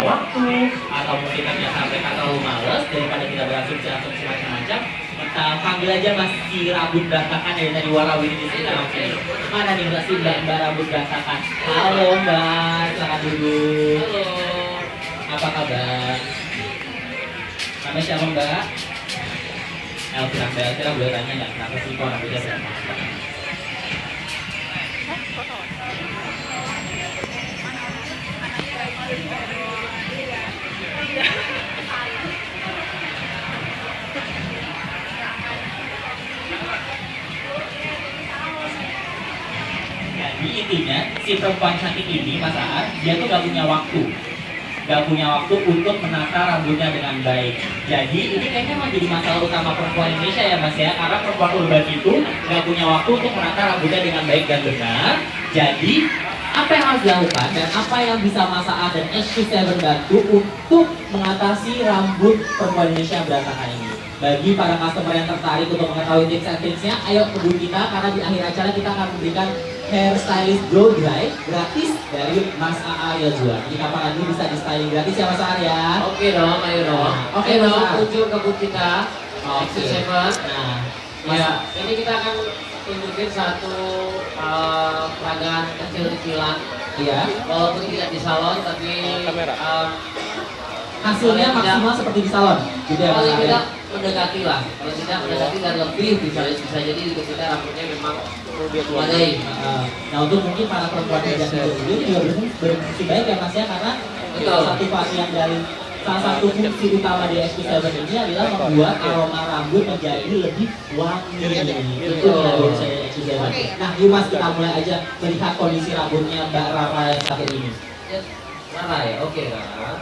waktu, atau mungkin ternyata mereka terlalu males daripada kita berasumsi macam-macam, kita panggil aja Mas si rambut berantakan yang tadi warawiri di sini. Mana nih Mbak si Mbak rambut berantakan? Halo Mbak, silakan duduk. Halo. Apa kabar? Namanya siapa Mbak? Elvira, Mbak Elvira boleh tanya nggak kenapa sih kok rambutnya berantakan? Jadi intinya si perempuan cantik ini Mas Aan, dia tuh gak punya waktu untuk menata rambutnya dengan baik. Jadi ini kayaknya emang jadi masalah utama perempuan Indonesia ya Mas ya, karena perempuan urban itu gak punya waktu untuk menata rambutnya dengan baik dan benar. Jadi apa yang harus dilakukan dan apa yang bisa Mas Aan dan SQ7 bantu untuk mengatasi rambut perempuan Indonesia yang berantakan ini? Bagi para customer yang tertarik untuk mengetahui tips and tricksnya, ayo hubungi kita karena di akhir acara kita akan memberikan hairstylist blow dry gratis dari Mas AA Yozua. Jadi kapan lagi bisa di styling gratis ya Mas AA ya? Oke dong, ayo dong. Oke Ayo Mas dong, AA. kunjung ke booth kita. Oke. X7. Nah, Ya, ini kita akan tunjukin satu peragaan kecil-kecilan. iya. Walaupun tidak di salon, tapi Hasilnya Paling maksimal seperti di salon, gitu ya Mas paling AA. tidak mendekati lah. Kalau tidak mendekati dan lebih bisa jadi juga kita rambutnya memang memadai. Nah untuk mungkin para perempuan yang jadi ini juga berfungsi baik ya Mas ya, karena Betul. satu bagian dari salah satu fungsi utama di SQ7 ini adalah membuat aroma rambut menjadi lebih wangi. Itu yang dari saya SQ7. Nah yuk Mas, kita mulai aja melihat kondisi rambutnya Mbak Rara yang saat ini. Ya, Rara ya, oke Rara.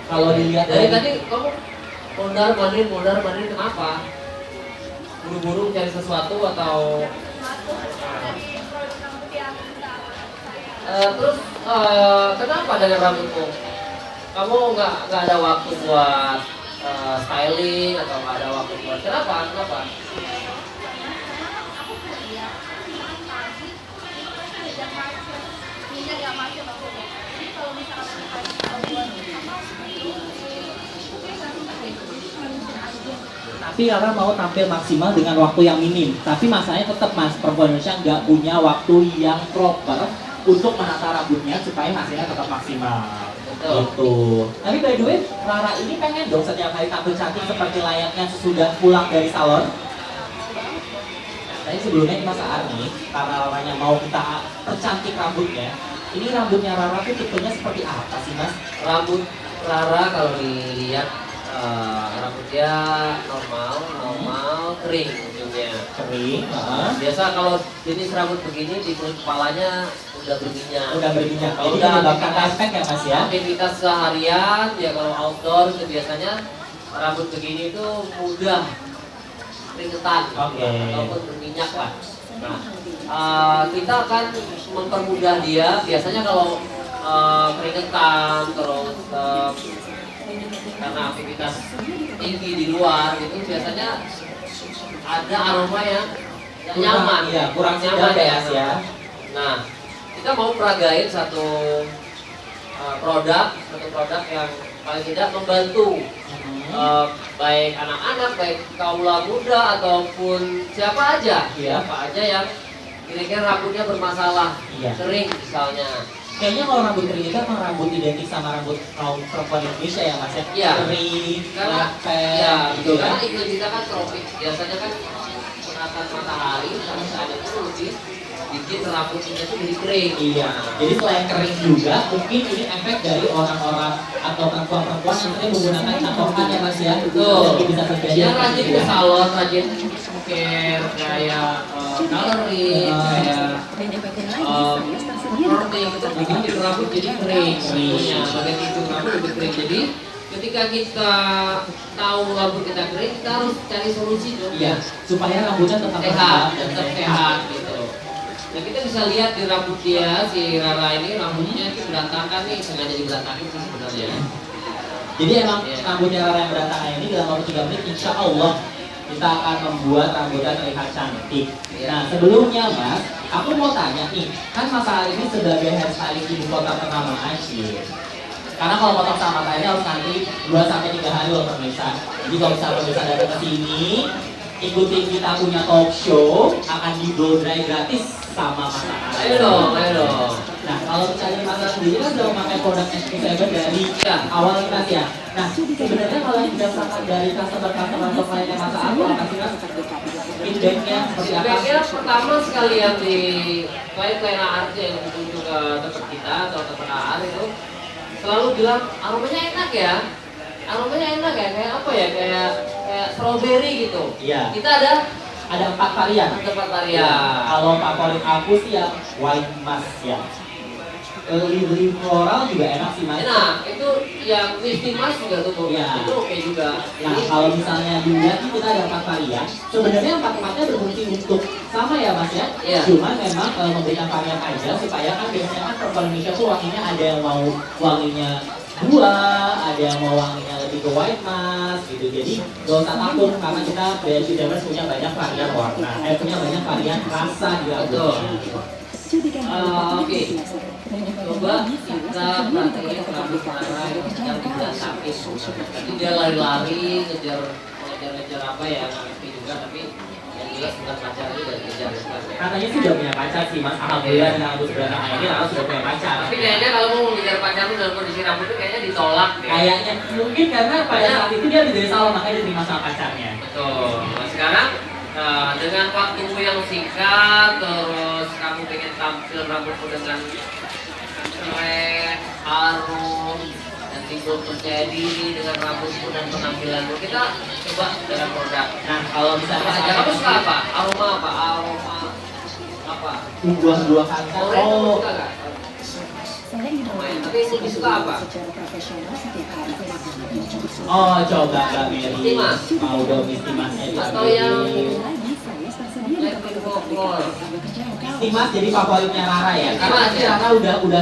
Kalau dilihat Dari tadi kamu mondar mandir kenapa? Buru-buru mencari sesuatu atau terus kenapa dengan rambutmu? Kamu nggak ada waktu buat styling atau nggak ada waktu buat kenapa? Tapi Rara mau tampil maksimal dengan waktu yang minim. Tapi masalahnya tetap Mas, perempuan Indonesia nggak punya waktu yang proper untuk menata rambutnya supaya hasilnya tetap maksimal. Betul. Gitu. Tapi by the way, Rara ini pengen dong setiap hari tampil cantik seperti layaknya sesudah pulang dari salon. Tadi sebelumnya Mas Aar nih, karena Raranya mau kita percantik rambutnya. Ini rambutnya Rara tuh tipenya seperti apa sih Mas? Rambut Rara kalau dilihat rambutnya normal kering ujungnya. Kering. Biasa kalau jenis rambut begini di kulit kepalanya udah berminyak. Udah berminyak. Kalau Jadi udah menyebabkan efek ya Mas ya? aktivitas seharian ya kalau outdoor itu biasanya rambut begini itu mudah keringetan Oke. ataupun berminyak lah. Nah, kita akan mempermudah dia. Biasanya kalau keringetan terus karena aktivitas tinggi di luar gitu biasanya ada aroma yang nggak nyaman, Iya, kurang nyaman sedap ya Mas ya. Nah, kita mau peragain satu produk yang paling tidak membantu baik anak-anak, baik kaula muda ataupun siapa aja yang kira-kira rambutnya bermasalah, kering misalnya. Kayaknya kalau rambut kering itu emang rambut identik sama rambut kaum perempuan Indonesia ya Mas ya? Iya. Kering, Karena lepek, gitu kan? karena iklim kita kan tropis, biasanya kan penatan matahari sama ada itu lebih bikin rambut kita tuh jadi kering. Iya. Jadi selain kering juga, mungkin ini efek dari orang-orang atau perempuan-perempuan yang mungkin menggunakan catokan ya Mas ya? Betul. Jadi bisa terjadi. Dia rajin ke salon, rajin care, kayak coloring, kayak curling, itu bikin rambut jadi kering. Semuanya bagian ujung rambut lebih kering. Jadi ketika kita tahu rambut kita kering, kita harus cari solusi dong. Iya, supaya rambutnya tetap Sehat, dan tetap sehat gitu. Nah kita bisa lihat di rambut dia, si Rara ini rambutnya itu berantakan nih, sengaja diberantakin sih sebenarnya. Jadi emang rambutnya Rara yang berantakan ini dalam waktu 3 menit insya Allah kita akan membuat rambutnya terlihat cantik. Nah sebelumnya Mas, aku mau tanya nih, kan Mas Ali ini sebagai hairstylist ibu kota ternama Aceh, Karena kalau potong sama matanya harus nanti 2 sampai 3 hari loh pemirsa. Jadi kalau misalnya pemirsa datang ke sini, ikutin kita punya talk show, akan di blow dry gratis sama Mas Ahmad. Ayo dong, ayo dong. Nah, kalau misalnya Mas Ahmad sendiri kan sudah memakai produk SP7 dari awal kita ya. Nah, sebenarnya kalau yang berdasarkan dari customer atau kliennya Mas Ahmad, apa sih Mas? Feedbacknya seperti apa? Feedbacknya pertama sekali yang di klien AR yang berkunjung ke tempat kita atau tempat AR itu selalu bilang aromanya enak ya. Aromanya enak ya, kayak apa ya? Kayak strawberry gitu. Iya. Kita ada 4 varian. 4 varian. Kalau favorit aku sih yang white musk ya. Lily floral juga enak sih Mas. Enak, itu yang misty mas juga tuh, Iya. itu oke juga. Nah, kalau misalnya dilihat kita ada 4 varian. Sebenarnya 4-4-nya berfungsi untuk sama ya Mas ya. Iya. Cuman memang memberikan varian aja supaya kan biasanya kan perempuan Indonesia tuh wanginya ada yang mau wanginya buah, ada yang mau wanginya lebih ke white musk gitu. Jadi gak usah takut karena kita dari Cidemas punya banyak varian warna, punya banyak varian rasa di rambutnya. Oke, coba kita perhatiin rambut Clara yang diberantakin. Tadi dia lari-lari ngejar apa ya, nggak ngerti juga, tapi yang jelas bukan pacar itu dari kejar. Katanya sih udah punya pacar sih Mas, alhamdulillah dengan rambut berantakan ini Rara sudah punya pacar. Tapi kayaknya kalau mau ngejar pacar lu dalam kondisi rambut itu kayaknya ditolak deh. Kayaknya mungkin karena pada saat itu dia dari salon makanya diterima sama pacarnya. Betul. Nah, sekarang dengan waktumu yang singkat, terus kamu pengen tampil rambutmu dengan keren, harum, dan timbul percaya diri dengan rambutmu dan penampilanmu, kita coba dengan produk. Nah, kalau misalnya Apa aja? Kamu suka apa? Aroma apa? Aroma apa? buah kacang. Oren kamu Oh, suka nggak? Tapi yang lebih suka apa? oh coba Mbak Mary. Timas. Mau dong istimasnya Atau yang Timas jadi favoritnya Rara ya. Karena Timas, nanti ya. Rara udah